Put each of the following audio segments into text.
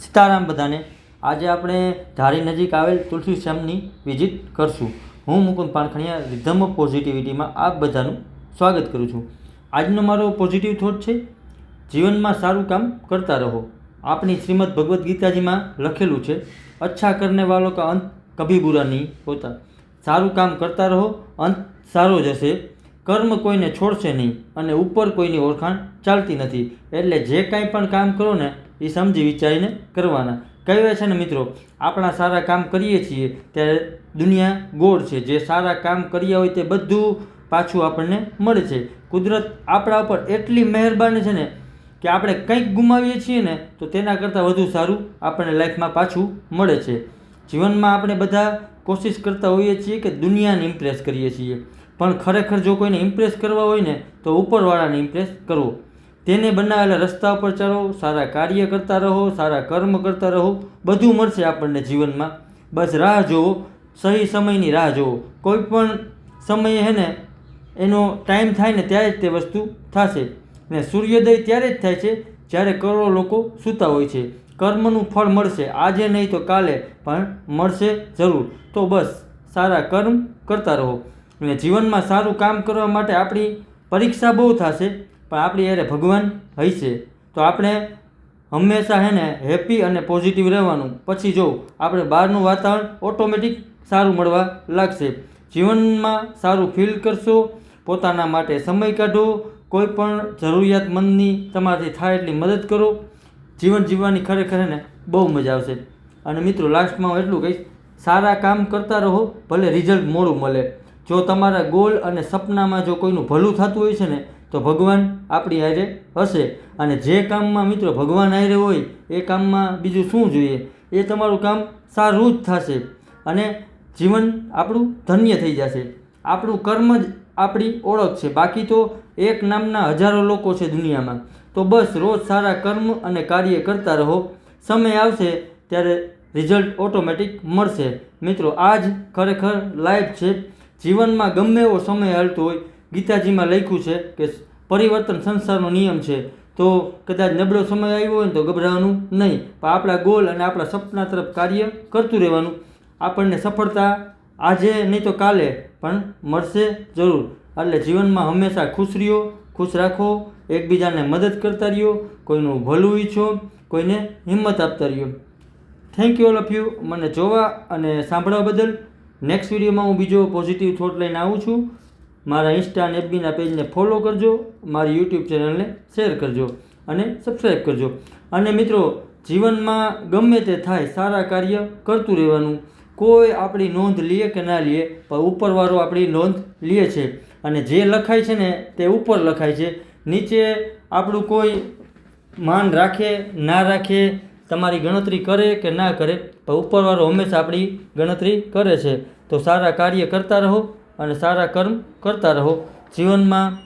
સીતારામ બધાને. આજે આપણે ધારી નજીક આવેલ તુલસી શ્યામની વિઝિટ કરશું. હું મુકુંદ પાણખણિયા રિધમ ઓફ પોઝિટિવિટીમાં આપ બધાનું સ્વાગત કરું છું. આજનો મારો પોઝિટિવ થોટ છે, જીવનમાં સારું કામ કરતા રહો. આપણી શ્રીમદ ભગવદ્ ગીતાજીમાં લખેલું છે, અચ્છા કરને વાલો કા અંત કભી બુરા નહીં હોતા. સારું કામ કરતા રહો, અંત સારો જ હશે. કર્મ કોઈને છોડશે નહીં અને ઉપર કોઈની ઓળખાણ ચાલતી નથી. એટલે જે કાંઈ પણ કામ કરો ને એ સમજી વિચારીને કરવાના. કહેવાય છે ને મિત્રો, આપણા સારા કામ કરીએ છીએ ત્યારે દુનિયા ગોળ છે. જે સારા કામ કર્યા હોય તે બધું પાછું આપણને મળે છે. કુદરત આપણા ઉપર એટલી મહેરબાની છે ને કે આપણે કંઈક ગુમાવીએ છીએ ને તો તેના કરતાં વધુ સારું આપણને લાઈફમાં પાછું મળે છે. જીવનમાં આપણે બધા કોશિશ કરતા હોઈએ છીએ કે દુનિયાને ઇમ્પ્રેસ કરીએ છીએ, પણ ખરેખર જો કોઈને ઇમ્પ્રેસ કરવા હોય ને તો ઉપરવાળાને ઇમ્પ્રેસ કરવો. તેને બનાવેલા રસ્તા ઉપર ચાલો, સારા કાર્ય કરતા રહો, સારા કર્મ કરતા રહો, બધું મળશે આપણને જીવનમાં. બસ રાહ જોવો, સહી સમયની રાહ જોવો. કોઈ પણ સમયે હે ને એનો ટાઈમ થાય ને ત્યારે જ તે વસ્તુ થશે. ને સૂર્યોદય ત્યારે જ થાય છે જ્યારે કરોડો લોકો સૂતા હોય છે. કર્મનું ફળ મળશે, આજે નહીં તો કાલે પણ મળશે જરૂર. તો બસ સારા કર્મ કરતા રહો. અને જીવનમાં સારું કામ કરવા માટે આપણી પરીક્ષા બહુ થશે, પણ આપણી યારે ભગવાન હશે. તો આપણે હંમેશા હે ને હેપી અને પોઝિટિવ રહેવાનું. પછી જો આપણે બહારનું વાતાવરણ ઓટોમેટિક સારું મળવા લાગશે. જીવનમાં સારું ફીલ કરશો, પોતાના માટે સમય કાઢો, કોઈ પણ જરૂરિયાતમંદની તમારાથી થાય એટલી મદદ કરો. જીવન જીવવાની ખરેખર ને બહુ મજા આવશે. અને મિત્રો લાસ્ટમાં હું એટલું કહીશ, સારા કામ કરતા રહો, ભલે રિઝલ્ટ મોડું મળે. જો તમારા ગોલ અને સપનામાં જો કોઈનું ભલું થતું હોય છે ને તો ભગવાન આપણી હારે હશે. અને જે કામમાં મિત્રો ભગવાન હારે હોય એ કામમાં બીજું શું જોઈએ. એ તમારું કામ સારું જ થશે અને જીવન આપણું ધન્ય થઈ જશે. આપણું કર્મ જ આપણી ઓળખ છે. બાકી તો એક નામના હજારો લોકો છે દુનિયામાં. તો બસ રોજ સારા કર્મ અને કાર્ય કરતા રહો. સમય આવશે ત્યારે રિઝલ્ટ ઓટોમેટિક મળશે. મિત્રો આ જ ખરેખર લાઈફ છે. જીવનમાં ગમે એવો સમય હાલતો હોય, ગીતાજીમાં લખ્યું છે કે પરિવર્તન સંસારનો નિયમ છે. તો કદાચ નબળો સમય આવ્યો હોય ને તો ગભરાવાનું નહીં, પણ આપણા ગોલ અને આપણા સપના તરફ કાર્ય કરતું રહેવાનું. આપણને સફળતા આજે નહીં તો કાલે પણ મળશે જરૂર. એટલે જીવનમાં હંમેશા ખુશ રહ્યો, ખુશ રાખો, એકબીજાને મદદ કરતા રહ્યો, કોઈનું ભલું ઈચ્છો, કોઈને હિંમત આપતા રહ્યો. Thank you all of you મને જોવા અને સાંભળવા બદલ. નેક્સ્ટ વિડીયોમાં હું બીજો પોઝિટિવ થોટ લઈને આવું છું. મારા ઇન્સ્ટા અને એફબીના પેજને ફોલો કરજો, મારી યુટ્યુબ ચેનલને શેર કરજો અને સબસ્ક્રાઈબ કરજો. અને મિત્રો જીવનમાં ગમે તે થાય સારા કાર્ય કરતું રહેવાનું. કોઈ આપણી નોંધ લે કે ના લે, પણ ઉપરવાળો આપણી નોંધ લે છે. અને જે લખાય છે ને તે ઉપર લખાય છે. નીચે આપણું કોઈ માન રાખે ના રાખે, તમારી ગણતરી કરે કે ના કરે, પણ ઉપરવાળો હંમેશા આપણી ગણતરી કરે છે. તો સારા કાર્ય કરતા રહો અને સારા કર્મ કરતા રહો. જીવનમાં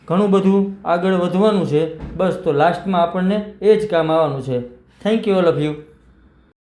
ઘણું બધું આગળ વધવાનું છે. બસ તો લાસ્ટમાં આપણને એ જ કામ આવવાનું છે. Thank you all of you.